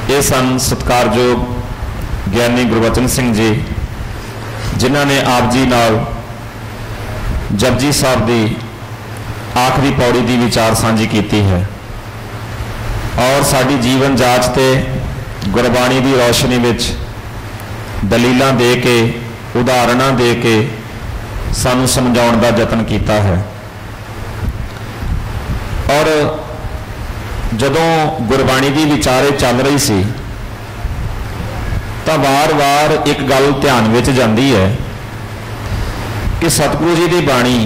ये सन सत्कारयोग ਗਿਆਨੀ ਗੁਰਬਚਨ ਸਿੰਘ जी जिन्हों ने आप जी नाल जपजी साहब की आखिरी पौड़ी की विचार सांझी की है और साड़ी जीवन जाच ते गुरबाणी की रोशनी विच दलीलां दे के उदाहरणां दे के सानू समझाउण दा यतन किया है। और जदों गुरबाणी की विचारे चल रही सी तो वार वार एक गल ध्यान में जाती है कि सतगुरु जी की बाणी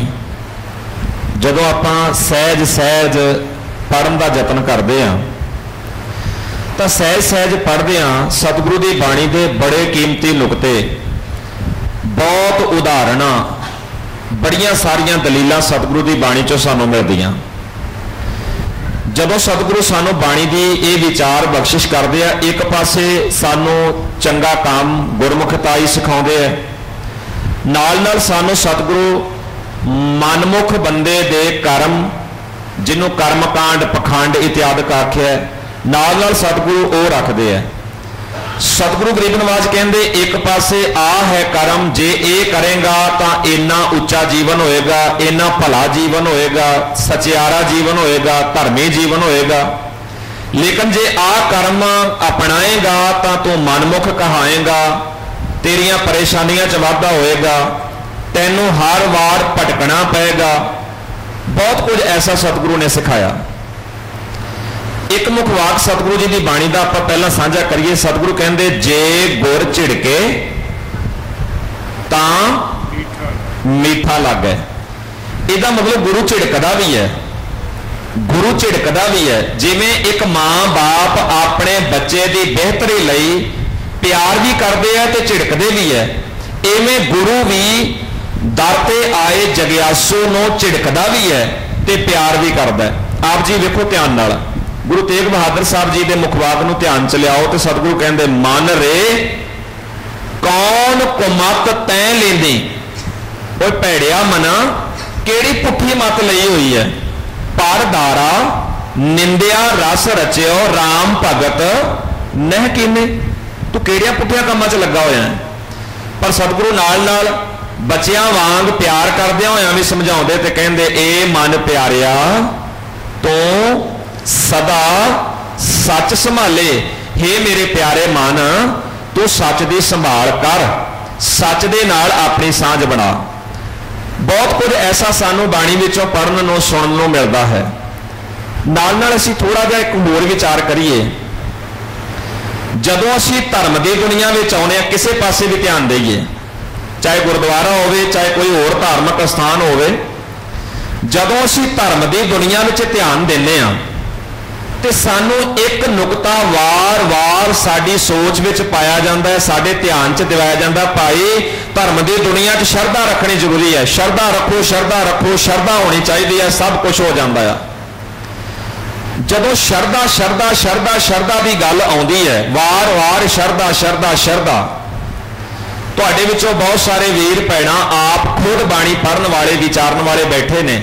जदों आपां सहज सहज पढ़न का यतन करते हैं तो सहज सहज पढ़ते हैं सतगुरु की बाणी के बड़े कीमती नुकते बहुत उदाहरण बड़िया सारिया दलीलां सतगुरु की बाणी चों सानूं मिलदियां। जदों सतगुरु सानू बाणी की ये विचार बख्शिश करते हैं एक पासे सानू चंगा काम गुरमुखताई सिखाते हैं नाल नाल सानू सतगुरु मनमुख बंदे दे कर्म जिन्हों कर्मकांड पखंड इत्यादि आख्या नाल नाल सतगुरु वो रखते हैं। सतगुरु गरीब नवाज कहते एक पासे आ है कर्म जे ये करेगा तो इन्ना उच्चा जीवन होएगा इन्ना भला जीवन होएगा सचियारा जीवन होएगा धर्मी जीवन होएगा लेकिन जे आ कर्म अपनाएगा तो तू मनमुख कहाएगा तेरिया परेशानियां च वाधा होएगा तेनों हर वार भटकना पेगा। बहुत कुछ ऐसा सतगुरु ने सिखाया। एक मुख वाक सतगुरु जी की बाणी का आप पहला साझा करिए। सतगुरु कहते जे गुर झिड़के ता मीठा लगे। इसका मतलब गुरु झिड़कदा भी है गुरु झिड़कदा भी है। जिवें एक मां बाप अपने बच्चे की बेहतरी लई प्यार भी करते हैं तो झिड़कते भी है इवें गुरु भी दर ते आए जग्यासू नूं झिड़कदा भी है तो प्यार भी करता है। आप जी देखो ध्यान नाल गुरु तेग बहादुर साहब जी के मुखवाक नूं ध्यान च लियाओ तो सतगुरु कहते मन रे कौन कुमत तैं लेंदी ओए भैड़िया मना केड़ी पुठी मत लई हुई है पर दारा निंदिया रस रचियो राम भगत नह कीने तू केड़िया पुठिया कामां च लगा होया है। पर सतगुरु नाल नाल बच्चियां वांग प्यार करदियां होया भी समझाउंदे ते कहंदे ए मन प्यारिया तो सदा सच संभाले हे मेरे प्यारे मन तू सच की संभाल कर सच दे नाल अपनी सांझ बना। बहुत कुछ ऐसा सानू बाणी विचों पढ़न नूं सुनन नूं मिलता है। नाल नाल असीं थोड़ा जिहा एक होर विचार करिए। जदों असीं धर्म की दुनिया विच आउंदे हां किसी पासे भी ध्यान देइए चाहे गुरुद्वारा होवे चाहे कोई होर धार्मिक स्थान होवे जदों असीं धर्म की दुनिया विच ध्यान दिंदे हां ते सानू एक नुकता वार वार साडी सोच विच पाया जाता है साडे ध्यान च दिवाया जाता भाई धर्म की दुनिया च शरधा रखनी जरूरी है। शरधा रखो शरधा होनी चाहिए है सब कुछ हो जाता है। जदों शरधा शरधा शरधा शरधा की गल आउंदी है वार वार शरधा शरधा शरधा तुहाडे विचों बहुत सारे वीर भैणां आप खुद बाणी पढ़न वाले विचारन वाले बैठे ने।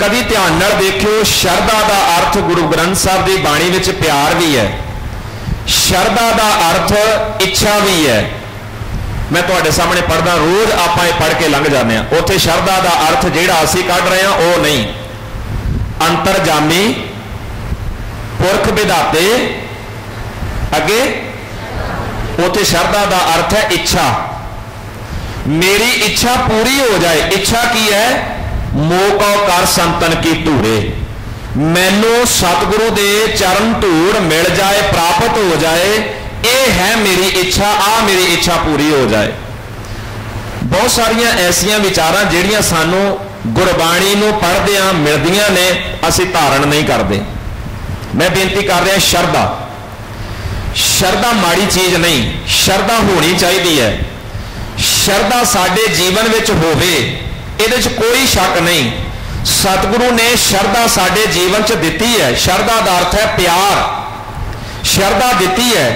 कभी ध्यान नाल देखियो शरधा का अर्थ गुरु ग्रंथ साहब की बाणी विच प्यार भी है शरधा का अर्थ इच्छा भी है। मैं तुहाडे सामने पढ़दा रोज आपां पढ़ के लंघ जाते हैं उत्थे शरधा का अर्थ जिहड़ा असीं कढ रहे हैं वो नहीं अंतरजामी पुरख विधाते अगे उत्थे शरधा का अर्थ है इच्छा। मेरी इच्छा पूरी हो जाए। इच्छा की है मोको कर संतन की धूड़े मैनू सतगुरु दे चरण धूड़ मिल जाए प्राप्त हो जाए ये है मेरी इच्छा आ मेरी इच्छा पूरी हो जाए। बहुत सारिया ऐसिया विचारां जिहड़ियां सानू गुरबाणी नूं पढ़दियां मिलदियां ने असीं धारण नहीं करते। मैं बेनती कर रहा शरधा शरधा माड़ी चीज नहीं शरधा होनी चाहिए है। शरधा साडे जीवन विच होवे इहदे च कोई शक नहीं। सतगुरु ने शरधा साडे जीवन च दिती है। शरधा का अर्थ है प्यार शरधा दिती है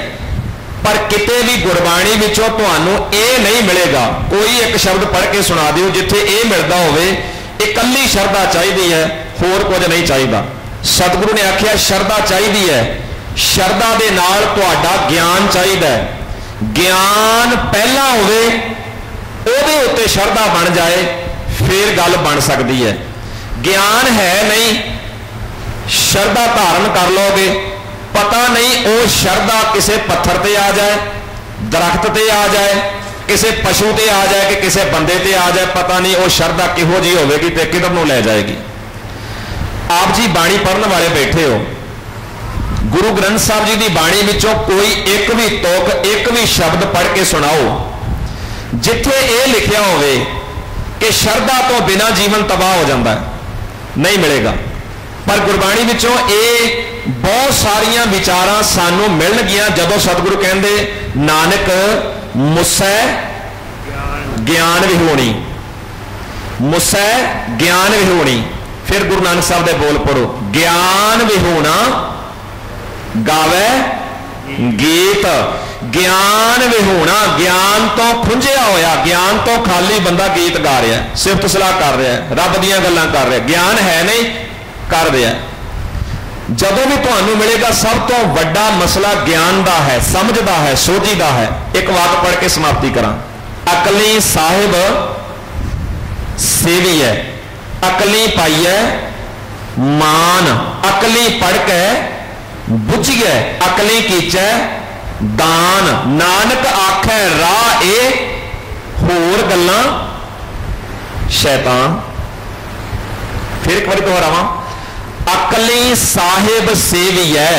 पर किते भी गुरबाणी विचों तुहानू ये नहीं मिलेगा। कोई एक शब्द पढ़ के सुना दिओ जिथे ये मिलता होवे इकल्ली शरधा चाहिए है होर कुछ नहीं चाहिए। सतगुरु ने आख्या शरधा चाहिए है शरधा दे नाल तुहाडा ज्ञान चाहिए। ज्ञान पहला होवे, उहदे उत्ते शरधा बन जाए, फिर गल बन सकती है। ज्ञान है नहीं, शरधा धारण कर लोगे, पता नहीं वो शरधा किसी पत्थर ते आ जाए, दरख्त ते आ जाए, किसी पशु ते आ जाए कि किसी बंदे ते आ जाए, पता नहीं वो शरधा किहो जी होगी तो किधर नूं लै जाएगी। आप जी बाणी पढ़ने वाले बैठे हो, गुरु ग्रंथ साहब जी की बाणी विचों कोई एक भी तुक, एक भी शब्द पढ़ के सुनाओ जिथे ये लिखिया होवे कि शरधा तो बिना जीवन तबाह हो जाता है, नहीं मिलेगा। पर गुरबाणी विचों ये बहुत सारिया विचारां सानू मिलणगियां जदों सतगुरु कहंदे नानक मुसै ज्ञान विहोणी, मुसै ज्ञान विहोणी। फिर गुरु नानक साहब दे बोल पढ़ो, ज्ञान विहोणा गावे गीत। ज्ञान विहोणा, ज्ञान तो खुंझिया होया, ज्ञान तो खाली बंदा गीत गा रहा है, सिफत सलाह कर रहा है, रब दीयां गल्लां कर रहा है, ज्ञान है नहीं कर रहा है। जदों भी तुहानू मिलेगा सब तो वड्डा मसला ज्ञान दा है, समझ दा है, सोझी दा है। एक वाक पढ़ के समाप्ति करा। अकली साहिब सेवी है, अकली पाई है मान, अकली पढ़ के बुझिए, अकली कीचै दान। नानक आखै राह ए होर गल्लां शैतान। फिर एक बार दोहरावां, अकली साहिब सेवी है।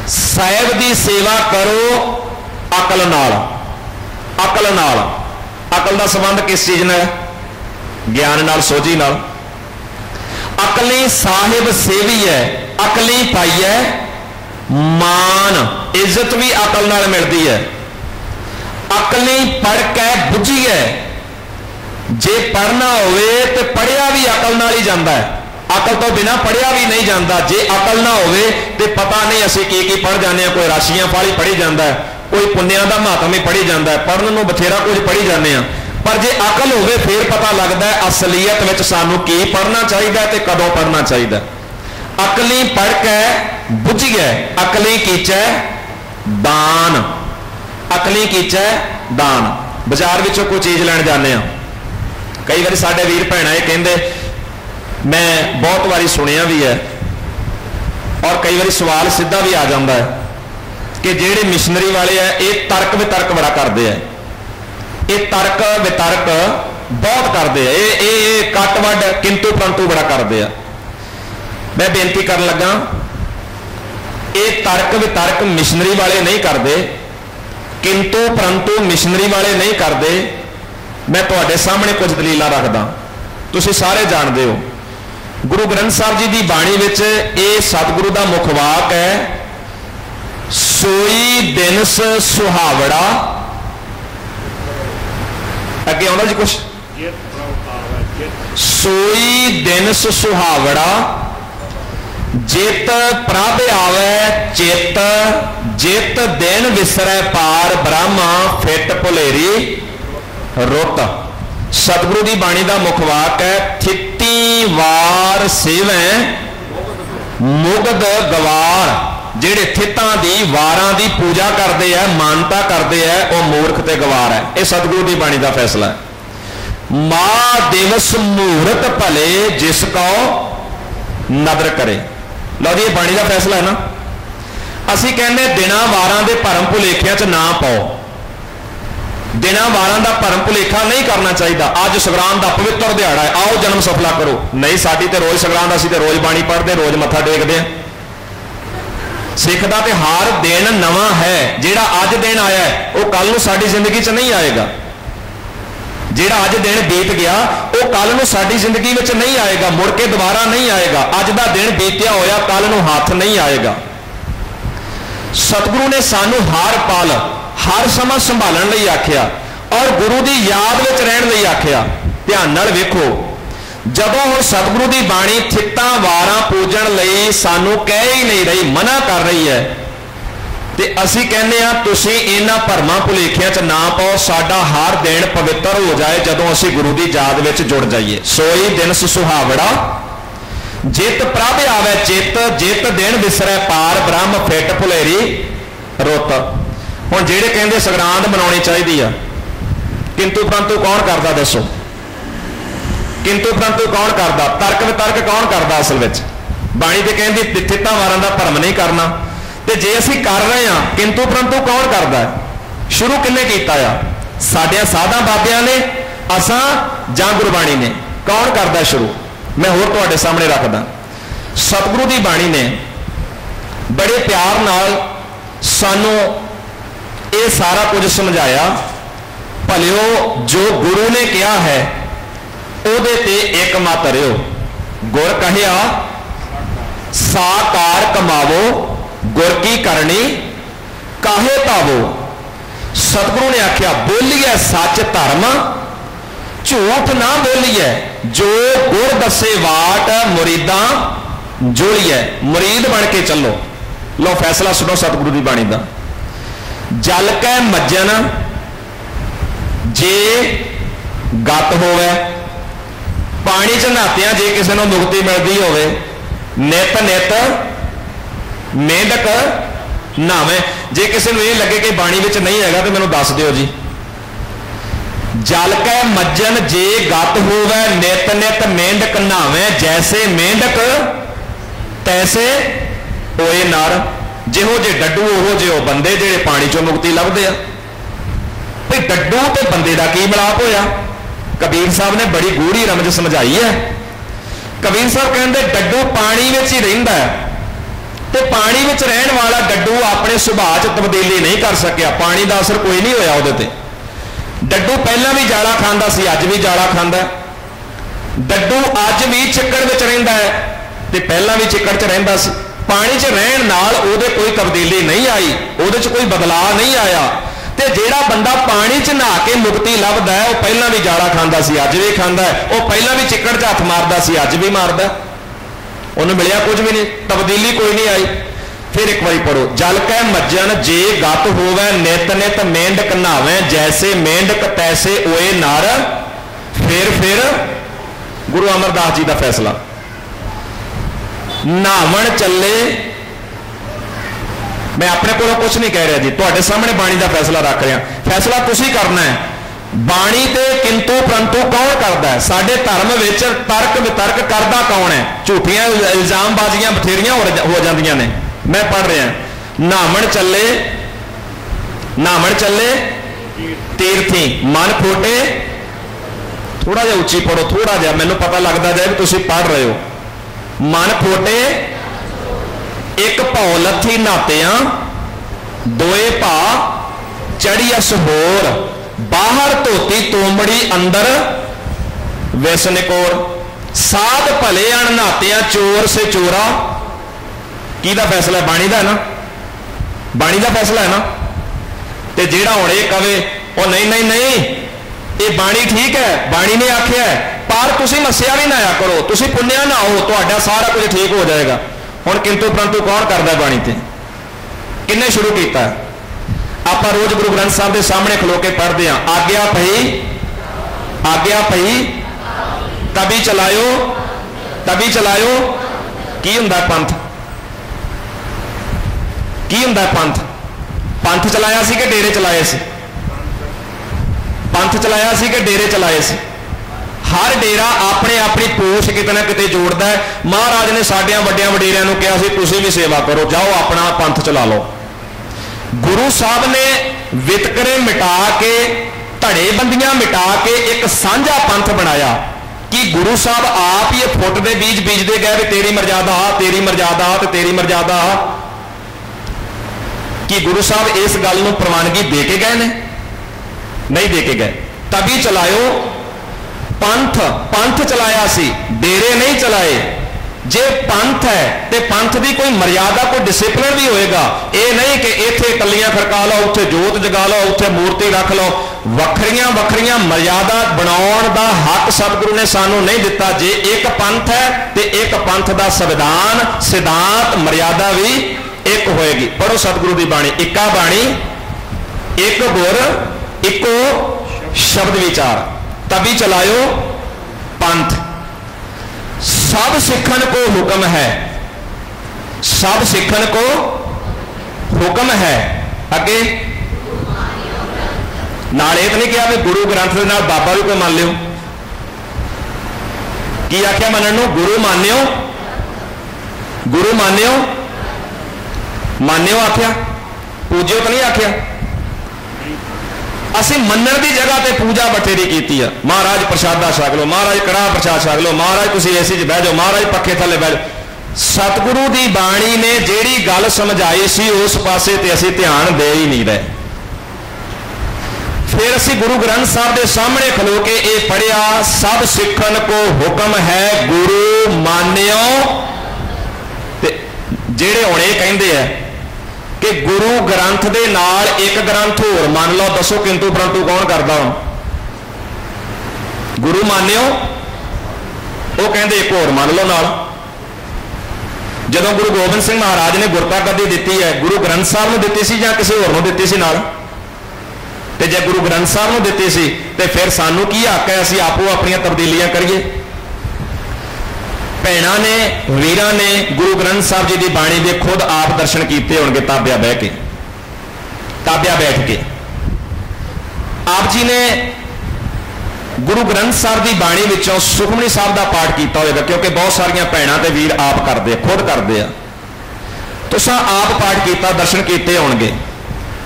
साहिब की सेवा करो अकल नाल, अकल नाल। अकल का संबंध किस चीज नाल? ज्ञान नाल, सोझी नाल। अकली साहिब सेवी है, अकली पाई है मान, इज्जत भी अकल नाल मिलती है। अकली पढ़ के बुझी है, जे पढ़ना होवे तो पढ़िया भी अकल नाल ही जाता है, अकल तो बिना पढ़िया भी नहीं जाता। जे अकल ना होवे तो पता नहीं असी की पढ़ जाने, कोई राशियां फाली पढ़ी जाता है, कोई पुण्या का महात्म ही पढ़ी जाता है, पढ़ने को बथेरा कुछ पढ़ी जाने। पर जे अकल होवे फिर पता लगता है असलीयत में सानू की पढ़ना चाहिए तो कदों पढ़ना चाहिए। अकली पढ़ के बुझिए, अकली कीचै दान, अकली कीचै दान। बाजार विचों कोई चीज़ लैन जाने, कई बार साडे वीर भैणां ये कहंदे, मैं बहुत बारी सुनिया भी है और कई बार सवाल सीधा भी आ जाता है कि जेड़े मिशनरी वाले है ये तर्क वितर्क बड़ा करते हैं, ये तर्क वितर्क बहुत करते हैं, ये कट वड किंतु परंतु बड़ा करते हैं। मैं बेनती कर लगा, ये तर्क वितर्क मिशनरी वाले नहीं करते, किंतु परंतु मिशनरी वाले नहीं करते। मैं तुहाडे सामने कुछ दलील रखदा, तुसीं सारे जानते हो। गुरु ग्रंथ साहब जी की बाणी विच ये सतगुरु का मुख वाक है, सोई दिनस सुहावड़ा। अगे आउंदा जी कुछ, सोई दिनस सुहावड़ा, जित प्रभ आवे चित, जित दिन विसरै पार ब्रह्मा, फिट भुलेरी रुत। सतगुरु की बाणी का मुख वाक है, थिती वार सेवै मुगद गवार। जेड़े थितां दी वारां दी पूजा करते हैं, मानता करते हैं, वह मूर्ख ते गवार है। यह सतगुरु की बाणी का फैसला है। मां दिवस मुहूर्त भले जिसको नदर करे। लो जी, बाणी का फैसला है ना। असी कहने दिना वारां दे भरम भुलेखियां च ना पाओ, दिना वारां दा भरम भुलेखा नहीं करना चाहिए। अज संगरांद का पवित्र दिहाड़ा है, आओ जन्म सफला करो। नहीं, साडी ते रोज संगरांद, असीं ते रोज बाणी पढ़ते, रोज मत्था टेकते हैं। सिख का तो हर दिन नवा है, जिहड़ा अज दिन आया है वह कल नूं साडी जिंदगी च नहीं आएगा। जिहड़ा अज दिन बीत गया वह कल नूं साडी जिंदगी में नहीं आएगा, मुड़ के दोबारा नहीं आएगा। अज का दिन बीतिया होया कल नूं हाथ नहीं आएगा। सतगुरु ने सानू हर पल हर समा संभालण लई आख्या और गुरु की याद में रहण लई आख्या। ध्यान नाल वेखो, जदों हुण सतगुरु की बाणी थित्तां वारां पूजण लई सानू कह ही नहीं रही, मना कर रही है, ते असीं कहने आ तुसीं इन्हां भरमां भुलेखियां च ना पाओ। साडा हर दिन पवित्र हो जाए जदों असीं गुरु की याद में जुड़ जाइए। सोई दिन सुहावड़ा जित प्रभ आवे चित जित दिन विसरै पार ब्रह्म फिट भुलेरी रुत। हुण जेड़े कहंदे संगरांद मनाउणी चाहीदी आ, किंतु परंतु कौन करदा दसो? किंतु परंतु कौन करदा? तर्क वितर्क कौन करदा? असल विच बाणी ते कहंदी थित्ता मारन दा भरम नहीं करना, ते जे असीं कर रहे हां किंतु परंतु कौन करदा? शुरू किन्ने कीता आ? साडियां साधा बाबियां ने, असां जां गुरबाणी ने? कौन करदा शुरू? मैं होर तुहाडे सामने रखदा। सतगुरु दी बाणी ने बड़े प्यार नाल सानू ये सारा कुछ समझाया। भलिओ जो गुरु ने कहा है उहदे ते एक मत रहिओ। गुर कहिया साकार कमावो, गुर की करनी काहे पावो। सतगुरु ने आख्या बोलिए सच धर्म, झूठ ना बोलिए, जो गुर दसे वाट मुरीदा जोड़िए। मुरीद बन के चलो। लो फैसला सुनो सतगुरु की बाणी का। जल कै मज्जन जे गत होवे, पानी च नहातियां जे किसी को मुक्ति मिलती होवे, नित नित मेंढक नहावे। जे किसी को ये लगे कि बाणी विच नहीं हैगा तो मैनू दस दिओ जी। जल कै मज्जन जे गत होवे, नित नित मेंढक नहावे, जैसे मेंढक तैसे होए नर। जिहो जे डड्डू ओहो जे ओ बंदे जेड़े पानी चों मुक्ति लभदे आ। भाई डड्डू ते बंदे दा की मिलाप होया? कबीर साहब ने बड़ी गूढ़ी रमज समझाई है। कबीर साहब कहते डड्डू पानी विच ही रहिंदा है, ते पानी विच रहन वाला डड्डू अपने सुभाव च तब्दीली नहीं कर सकिया। पानी का असर कोई नहीं होया उहदे ते। डड्डू पहला भी जाड़ा खांदा सी, अज भी जाड़ा खांदा। डड्डू अज भी चिक्कड़ विच रहिंदा है ते पहला भी चिक्कड़ च रहिंदा सी। पानी च रहन नाल उहदे कोई तब्दीली नहीं आई, उहदे च कोई बदलाव नहीं आया। ते जेड़ा बंदा पानी च नहा के मुक्ति लभदा है, वह पहला भी जाड़ा खांदा सी, अज भी खांदा है। वह पहला भी चिक्कड़ च हथ मारदा सी, अज भी मारदा। उन्हें मिलिया कुछ भी नहीं, तब्दीली कोई नहीं आई। फिर एक बारी पढ़ो। जल कै मज्जन जे गत होवे, नित नित मेंढक नहावे, जैसे मेंढक तैसे ओए नर। फिर गुरु अमरदास जी का फैसला। नहावन चले, मैं अपने को कुछ नहीं कह रहा जी, तुहाडे सामने बाणी का फैसला रख रहा। फैसला तुसीं करना है। बाणी ते किंतु परंतु कौन करता है? साडे धर्म विच तर्क वितर्क करता कौन है? झूठियां इल्जामबाजियां बथेरियां हो जांदियां ने। मैं पढ़ रहा। नामण चले तीर्थी मन फोटे। थोड़ा जिहा उच्ची पढ़ो, थोड़ा जिहा, मैनूं पता लगता जाए भी तुसीं पढ़ रहे हो। मन फोटे एक भौ लथी नातियां, दोए भा चढ़ी असहोर। बाहर धोती तोमड़ी अंदर वैसनिकोर। साध भले अण नातियां चोर से चोरा। किहदा फैसला है? बाणी दा है ना। बाणी दा फैसला है ना। ते जेड़ा हुण इह कवे ओ नहीं नहीं नहीं ये बाणी ठीक है, बाणी ने आख्या है, पर तुसीं मस्सिया भी नहाया करो, तुसीं पुन्निया नहाओ, तुहाडा सारा कुछ ठीक हो जाएगा। हुण किंतु परंतु कौन करदा बाणी ते? किन्ने शुरू कीता? आपां रोज गुरु ग्रंथ साहब के सामने खलो के पढ़ते हैं। आग्या पई तभी चलायो। की हुंदा पंथ? की हुंदा पंथ? पंथ चलाया सी कि डेरे चलाए सी? पंथ चलाया सी कि डेरे चलाए सी? हर डेरा अपने अपनी पोष किते ना किते जोड़दा है। महाराज ने साडियां वड्डियां वडेरियां नूं कहा सी तुसीं भी सेवा करो, जाओ अपना पंथ चला लो। गुरु साहब ने वितकरे मिटा के, धड़ेबंदियां मिटा के एक साझा पंथ बनाया कि गुरु साहब आप ही फुट दे बीज बीजते गए भी तेरी मर्यादा तेरी मर्यादा ते तेरी मर्यादा। कि गुरु साहब इस गल नूं प्रवानगी दे के गए ने? नहीं दे के गए। तभी चलायो पंथ चलाया सी, डेरे नहीं चलाए। जे पंथ है तो पंथ की कोई मर्यादा, कोई डिसिपलिन भी होएगा। ये नहीं कि इत्थे कलियां खड़का लो, उत्थे जोत जगा लो, उत्थे मूर्ति रख लो। वखरियां वखरियां मर्यादा बनाउण दा हक सतगुरु ने सानू नहीं दिता। जे एक पंथ है तो एक पंथ का संविधान सिद्धांत मर्यादा भी एक होएगी। पढ़ो सतगुरु की बाणी। इक्का बाणी एक गुर इको शब्द विचार। तभी चलायो पंथ। सब सिखन को हुक्म है, सब सिखन को हुक्म है। अगे नाल ये तो नहीं कहा भी गुरु ग्रंथ के नाल बाबा भी कोई मान लियो। की आख्या मनन नूं? गुरु मान्यो, गुरु मान्यो, मान्यो आख्या, पूज्यो तो नहीं आख्या। असी मनन की जगह पे पूजा बथेरी की है। महाराज प्रसादा छक लो, महाराज कड़ाह प्रसाद छक लो, महाराज तुसीं एसी च बह जाओ, महाराज पक्खे थले बह जाओ। सतगुरु की बाणी ने जिहड़ी गल समझाई सी उस पासे ते असी ध्यान दे ही नहीं रहे। फिर असी गुरु ग्रंथ साहब के सामने खलो के ये पढ़िया, सब सिखन को हुक्म है गुरु मान्यो। जेड़े हुण ये कहंदे है कि गुरु ग्रंथ दे नाल एक ग्रंथ होर मान लो, दसो किंतु परंतु कौन करदा? गुरु मान्यो, वो कहंदे एक होर मान लो नाल। जदों गुरु गोबिंद सिंह महाराज ने गुरता गद्दी दित्ती है, गुरु ग्रंथ साहब नूं दित्ती सी जां किसी होर नूं दित्ती सी नाल? ते जे गुरु ग्रंथ साहब नूं दित्ती सी ते फिर सानू की हक है असीं आपो अपनियां तब्दीलियां करिए? भैणां ने वीरां ने गुरु ग्रंथ साहब जी की बाणी के खुद आप दर्शन किए होंगे, ताबिया बह के, ताबिया बैठ के। आप जी ने गुरु ग्रंथ साहब की बाणी विचों सुखमनी साहब का पाठ किया होगा, क्योंकि बहुत सारिया भैणां ते वीर आप करते, खुद करते हैं। तुसां आप पाठ किया, दर्शन किए होंगे।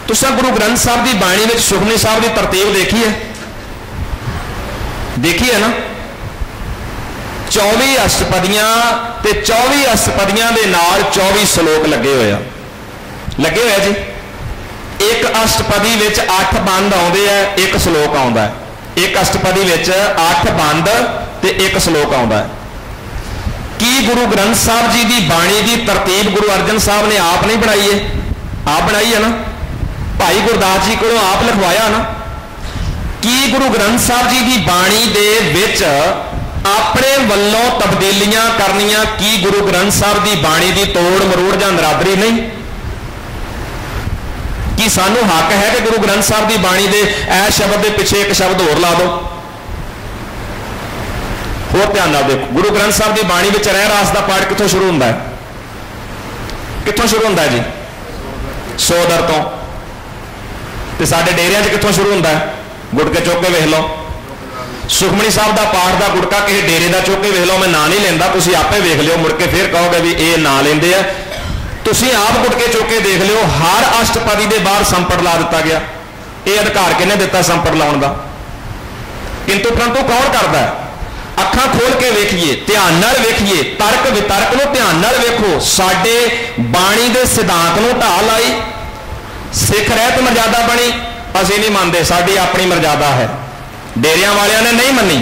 तुसां गुरु ग्रंथ साहब की बाणी में सुखमनी साहब की तरतीब देखी है? देखी है ना? 24 अष्टपदियां ते 24 अष्टपदियां दे नाल 24 श्लोक लगे हुए, लगे हुए जी। एक अष्टपदी विच 8 बंद आउंदे है, एक श्लोक आउंदा है। एक अष्टपदी विच 8 बंद ते एक श्लोक आउंदा है। की गुरु ग्रंथ साहब जी की बाणी की तरतीब गुरु अर्जन साहब ने आप नहीं बनाई है? आप बनाई है ना? भाई गुरदास जी को आप लिखवाया ना? की गुरु ग्रंथ साहब जी की बाणी दे विच अपने वल्लों तब्दीलियां करनियां की गुरु ग्रंथ साहब की बाणी की तोड़ मरोड़ जां नरादरी नहीं? कि सानू हक है कि गुरु ग्रंथ साहब की बाणी दे ऐ शब्द के पिछे एक शब्द होर ला दो? होर ध्यान नाल देखो, गुरु ग्रंथ साहब की बाणी में रह रास का पाठ कितों शुरू होंदा है? कितों शुरू होंदा है जी? सोदर तो। ते साडे डेरियां च कितों शुरू होंदा है? गुटके चुक के वेख लो। सुखमनी साहब का पाठ का गुटका किसी डेरे का चुक के वेख लो, मैं ना नहीं लेंदा, तुसीं आपे वेख लियो, मुड़ के फिर कहोगे भी ये ना लेंदे आ। तुसीं आप गुटके चुक के देख लियो, हर अष्टपदी के बाहर संपट ला दिता गया। ये अधिकार किहने दिता संपट लाउण दा? किंतु परंतु कौन करदा है? अखां खोल के वेखिए, ध्यान नाल वेखिए, तर्क वितर्क नूं ध्यान नाल वेखो। साडे बाणी दे सिद्धांत नूं ढाह लाई, सिख रहत मर्यादा बनी, असीं नहीं मानते, साडी अपनी मर्यादा है। डेरियां वालियां ने नहीं मनी।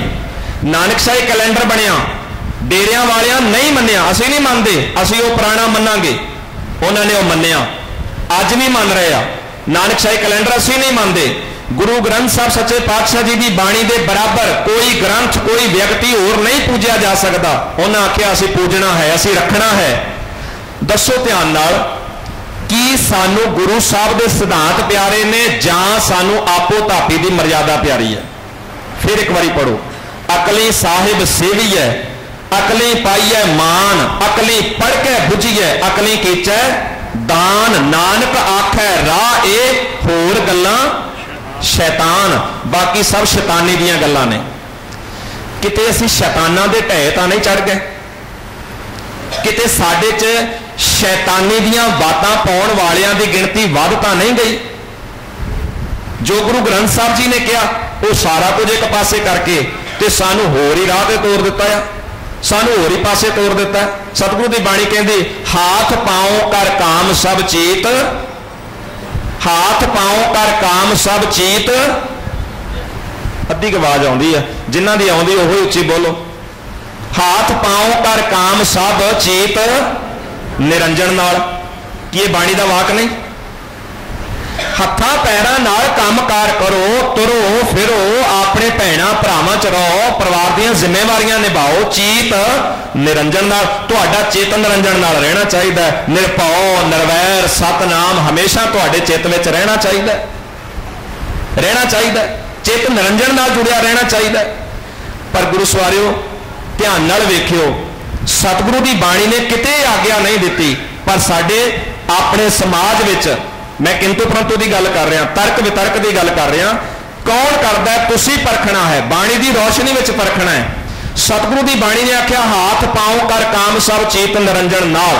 नानकशाही कैलेंडर बनिया, डेरियां वालियां नहीं मन्निया, असीं नहीं मानते, असीं वो पुराना मनांगे। उन्होंने वो मन्निया, अज भी मन रहे आ। नानकशाही कैलेंडर असीं नहीं मानते। गुरु ग्रंथ साहब सच्चे पातशाह जी की बाणी के बराबर कोई ग्रंथ कोई व्यक्ति होर नहीं पूजा जा सकता। उन्हें आख्या असीं पूजना है, असीं रखना है। दसो ध्यान नाल कि सानू गुरु साहब के सिद्धांत प्यारे ने जां सानू आपो धापी की मर्यादा प्यारी है? फिर एक बारी पढ़ो, अकली साहिब सेवी है, अकली पाई है मान, अकली पढ़ के बुझी है, अकली कीचै दान, नानक आखै राह ए होर गल्लां शैतान। बाकी सब शैतानी दियां गल्लां ने। किते असीं शैतानां दे ढेर तां नहीं चढ़ गए? किते साडे च शैतानी दियां बातां पाउण वालियां दी गिणती वध तां नहीं गई? जो गुरु ग्रंथ साहब जी ने कहा वो सारा कुछ एक पासे करके ते सानू होर ही राह ते तोड़ दिता है, सानू होर ही पासे तोड़ दिता है। सतगुरु की बाणी कहती हाथ पाओ कर काम सब चीत, हाथ पाओ कर काम सब चीत। अद्धी आवाज आउंदी है, जिन्हां दी आउंदी ओह ही उच्ची बोलो। हाथ पाओ कर काम सब चीत निरंजन नाल। कि ये बाणी का वाक नहीं? हत्थां पैरां नाल काम कार करो, तुरो फिरो, अपने भैणां भरावां च रहो, परिवार दीयां जिम्मेवारियां निभाओ, चीत निरंजन नाल। तुहाडा चित निरंजन नाल रहना चाहिए। निरभौ निर्वैर सतनाम हमेशा तुहाडे चित विच रहना चाहिए, रहना चाहिए। चित निरंजन नाल जुड़िया रहना चाहिए। पर गुरु सवारियो ध्यान नाल वेखियो, सतगुरु की बाणी ने किते आग्या नहीं दी, पर साडे अपने समाज विच मैं किंतु परंतु की गल कर रहा, तर्क वितर्क की गल कर रहा। कौन करता है? तुसी परखना है, बाणी की रोशनी में परखना है। सतगुरु की बाणी ने आख्या हाथ पाओ कर काम सब चेत निरंजन नाल,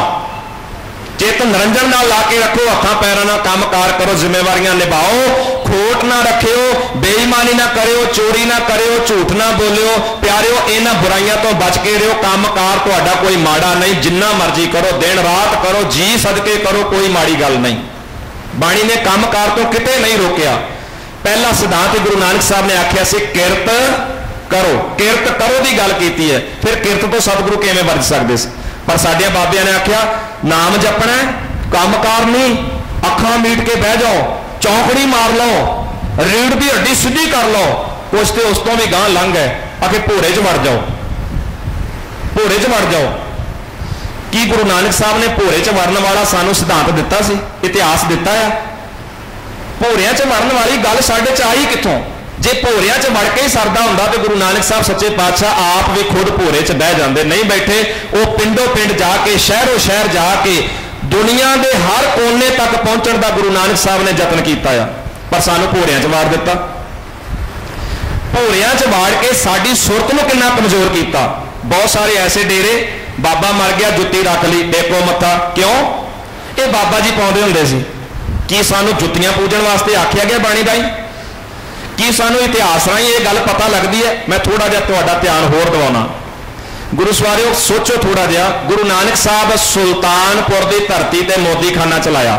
चेत निरंजन नाल ला के रखो, हथा पैरों नाल काम कार करो, जिम्मेवारियां निभाओ, खोट ना रखियो, बेईमानी ना करियो, चोरी ना करियो, झूठ ना बोलियो। प्यारियो इन्हां बुराइयां तो बच के रहो, काम कार तुहाडा कोई माड़ा नहीं, जिन्ना मर्जी करो, दिन रात करो, जी सदके करो, कोई माड़ी गल नहीं। बाणी ने काम कार तो किते नहीं रोकिया। पहला सिद्धांत गुरु नानक साहब ने आख्या सी किरत करो, किरत करो की गल की है। फिर किरत तो सतगुरु किवें बच सकते सी? पर साडिया बाबिया ने आख्या नाम जपना, काम कार नहीं, अखां मीट के बह जाओ, चौंकड़ी मार लो, रीढ़ की हड्डी सीधी कर लो, कुछ तो उस तो भी गांह लंघ है, आके भोरे च वड़ जाओ, भोरे च वड़ जाओ। की गुरु नानक साहब ने भोरे च वड़न वाला सानू सिद्धांत दिता सी, इतिहास दिता है? भोरिया च वड़न वाली गल साडे च आई कित्थों? जे भोरिया च वड़ के ही सरदा हुंदा तो गुरु नानक साहब सच्चे पातशाह आप भी खुद भोरे च बह जाते, नहीं बैठे। वो पिंडों पिंड जाके, शहरों शहर जाके, दुनिया के हर कोने तक पहुंचने का गुरु नानक साहब ने यत्न किया, पर सानू भोरिया च वाड़ दिता। भोरिया च वाड़ के साडी सुरत नूं कितना कमजोर किया। बहुत सारे ऐसे डेरे, बाबा मर गया जुत्ती रख ली, टेको मत्था, क्यों? ये बाबा जी पाउंदे हुंदे सी। की सानू जुत्तियां पूजन वास्ते आख्या गया बाणी राही? की सानू इतिहास राही ये गल पता लगती है? मैं थोड़ा जिहा तुहाडा ध्यान होर दिवाउणा। गुरु सवारियो सोचो थोड़ा जिहा, गुरु नानक साहब सुल्तानपुर की धरती ते मोदीखाना चलाया,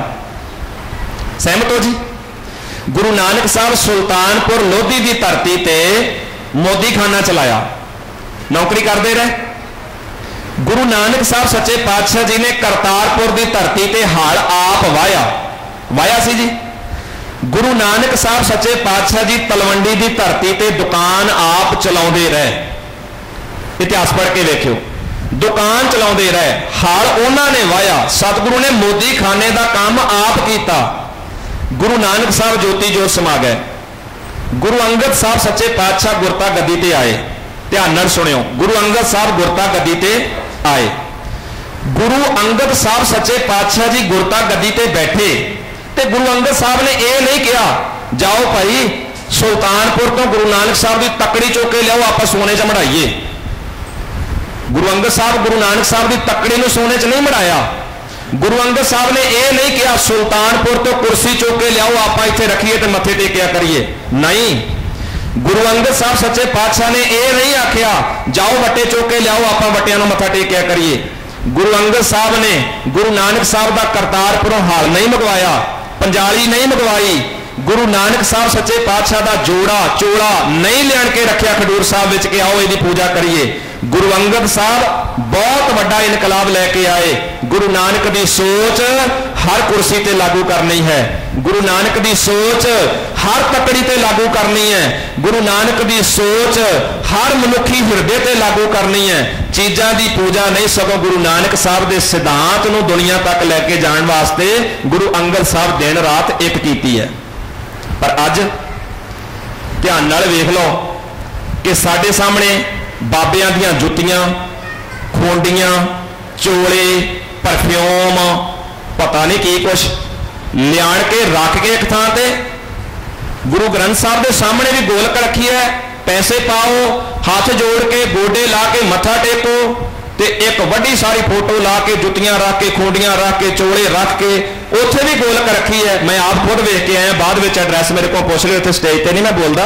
सहमत हो जी? गुरु नानक साहब सुल्तानपुर लोधी की धरती ते मोदीखाना चलाया, नौकरी करते रहे। गुरु नानक साहब सच्चे पातशाह जी ने करतारपुर की धरती ते हल आप वाया, वाया सी जी। गुरु नानक साहब सच्चे पातशाह जी तलवंडी की धरती ते दुकान आप चलाते रहे, इतिहास पढ़ के देखियो, दुकान चलाते रहे, हल उन्होंने वाया। सतगुरु ने मोदी खाने का काम आप किया। गुरु नानक साहब ज्योति जोत समा गए। गुरु अंगद साहब सच्चे पातशाह गुरता गद्दी ते आए, ध्यान नाल सुनियो, गुरु अंगद साहब गुरता गद्दी ते आए। गुरु अंगद साहब सच्चे पातशाह जी गुरता गद्दी ते बैठे ते गुरु अंगद साहब ने यह नहीं कहा जाओ भाई सुल्तानपुर तो गुरु नानक साहब की तकड़ी चुक के लियाओ आप सोने च मढ़ाइए। गुरु अंगद साहब गुरु नानक साहब की तकड़ी में सोने च नहीं मढ़ाया। गुरु अंगद साहब ने यह नहीं कहा सुल्तानपुर तो कुर्सी चुक के लियाओ आप इत्थे रखिए तो मत्थे टेकिया करिए, नहीं। गुरु अंगद साहब सच्चे पातशाह ने यह नहीं आख्या जाओ वट्टे चुक के लियाओ आप वट्टियां नूं मत्था टेकिया करिए। गुरु अंगद साहब ने गुरु नानक साहब का करतारपुरों हाल नहीं मंगवाया, पंजाली नहीं मंगवाई। गुरु नानक साहब सच्चे पातशाह का जोड़ा चोला नहीं लिया के रखिया खडूर साहब विच के आओ इसकी पूजा करिए। गुरु अंगद साहब बहुत बड़ा इनकलाब लैके आए। गुरु नानक की सोच हर कुर्सी ते लागू करनी है, गुरु नानक की सोच हर तकड़ी ते लागू करनी है, गुरु नानक की सोच हर मनुखी हिरदे ते लागू करनी है। चीज़ां की पूजा नहीं सगों गुरु नानक साहब के सिद्धांत नूं दुनिया तक लैके जाण वास्ते गुरु अंगद साहब दिन रात एक कीती है। पर अज ध्यान नाल वेख लो कि साडे सामने बाबियां दियां जुत्तियां, खोंडियां, चोले, परफ्यूम, पता नहीं की कुछ लियाण के रख के एक थां ते गुरु ग्रंथ साहब के सामने भी गोलक रखी है, पैसे पाओ, हाथ जोड़ के गोडे ला के मत्था टेको ते एक वड्डी सारी फोटो ला के जुत्तियां रख के, खोंडियां रख के, चोले रख के उत्थे भी गोलक रखी है। मैं आप खुद वेख के आया, बाद में एड्रैस मेरे को पुछ रहे थे, स्टेज पर नहीं मैं बोलता,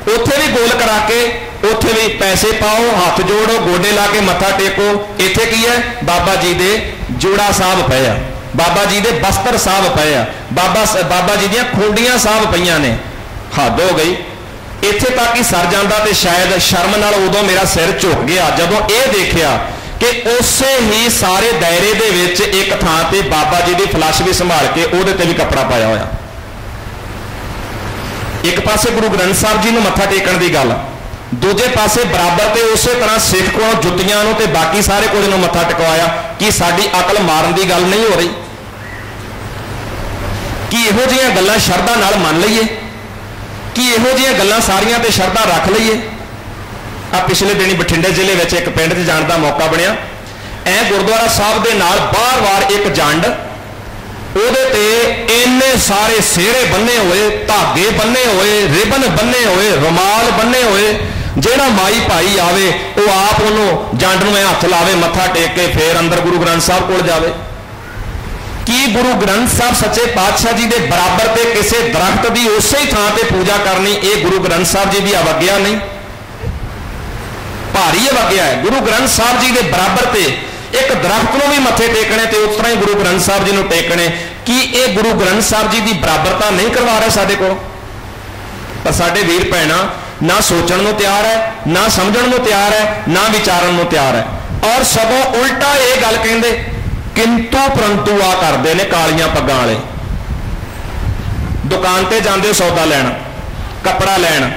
उत्थे भी गोलक रख के उत्थे भी पैसे पाओ, हाथ जोड़ो, गोडे ला के मत्था टेको। इत्थे की है बाबा जी दे जोड़ा साहब पे आ, बाबा जी दे बस्तर साहब पे आ, बाबा जी दियां खोंडियां साहब पईयां ने। हद हो गई, इत्थे तक ही सर जांदा ते शायद शर्म नाल उदों मेरा सिर झुक गया जदों ये देखिया कि उसे ही सारे दायरे दे विच एक थां ते बाबा जी दी फलश भी संभाल के उहदे ते भी कपड़ा पाया होया। एक पासे गुरु ग्रंथ साहब जी नूं मत्था टेकण दी गल, दूजे पासे बराबर ते उस तरह सिख को जुत्तियां नूं ते बाकी सारे कुछ नूं मत्था टेकवाया। कि साडी अकल मारन दी गल नहीं हो रही? कि इहो जिहियां गल्लां शरधा नाल मन लईए? कि इहो जिहियां गल्लां सारियां ते शरधा रख लईए? आ पिछले दिनी बठिंडे जिले में एक पिंड च जाण दा मौका बनिया। ਐ ਗੁਰਦੁਆਰਾ ਸਾਹਿਬ ਦੇ ਨਾਲ ਬਾਰ-ਬਾਰ ਇੱਕ ਜੰਡ, ਉਹਦੇ ਤੇ ਇੰਨੇ ਸਾਰੇ ਸਿਹਰੇ ਬੰਨੇ ਹੋਏ, ਧਾਗੇ ਬੰਨੇ ਹੋਏ, ਰਿਬਨ ਬੰਨੇ ਹੋਏ, ਰੁਮਾਲ ਬੰਨੇ ਹੋਏ। ਜਿਹੜਾ ਮਾਈ ਭਾਈ ਆਵੇ ਉਹ ਆਪ ਉਹਨੂੰ ਜੰਡ ਨੂੰ ਹੱਥ ਲਾਵੇ, ਮੱਥਾ ਟੇਕ ਕੇ ਫੇਰ ਅੰਦਰ ਗੁਰੂ ਗ੍ਰੰਥ ਸਾਹਿਬ ਕੋਲ ਜਾਵੇ। ਕੀ ਗੁਰੂ ਗ੍ਰੰਥ ਸਾਹਿਬ ਸੱਚੇ ਪਾਤਸ਼ਾਹ ਜੀ ਦੇ ਬਰਾਬਰ ਤੇ ਕਿਸੇ ਦਰਖਤ ਦੀ ਉਸੇ ਹੀ ਥਾਂ ਤੇ ਪੂਜਾ ਕਰਨੀ, ਇਹ ਗੁਰੂ ਗ੍ਰੰਥ ਸਾਹਿਬ ਜੀ ਦੀ ਅਵੱਗਿਆ ਨਹੀਂ? ਭਾਰੀ ਅਵੱਗਿਆ ਹੈ। ਗੁਰੂ ਗ੍ਰੰਥ ਸਾਹਿਬ ਜੀ ਦੇ ਬਰਾਬਰ ਤੇ ਇੱਕ ਦਰਖਤ ਨੂੰ ਵੀ ਮੱਥੇ ਟੇਕਣੇ ਤੇ ਉਸ ਤਰ੍ਹਾਂ ਹੀ ਗੁਰੂ ਗ੍ਰੰਥ ਸਾਹਿਬ ਜੀ ਨੂੰ ਟੇਕਣੇ। ਕੀ ਇਹ ਗੁਰੂ ਗ੍ਰੰਥ ਸਾਹਿਬ ਜੀ ਦੀ ਬਰਾਬਰਤਾ ਨਹੀਂ ਕਰਵਾ ਰਿਹਾ ਸਾਡੇ ਕੋਲ? ਪਰ ਸਾਡੇ ਵੀਰ ਭੈਣਾਂ ਨਾ ਸੋਚਣ ਨੂੰ ਤਿਆਰ ਹੈ, ਨਾ ਸਮਝਣ ਨੂੰ ਤਿਆਰ ਹੈ, ਨਾ ਵਿਚਾਰਨ ਨੂੰ ਤਿਆਰ ਹੈ, ਔਰ ਸਗੋਂ ਉਲਟਾ ਇਹ ਗੱਲ ਕਹਿੰਦੇ ਕਿੰਤੂ ਪਰੰਤੂ ਆ ਕਰਦੇ ਨੇ ਕਾਲੀਆਂ ਪੱਗਾਂ ਵਾਲੇ। ਦੁਕਾਨ ਤੇ ਜਾਂਦੇ ਹੋ ਸੌਦਾ ਲੈਣ, ਕੱਪੜਾ ਲੈਣ,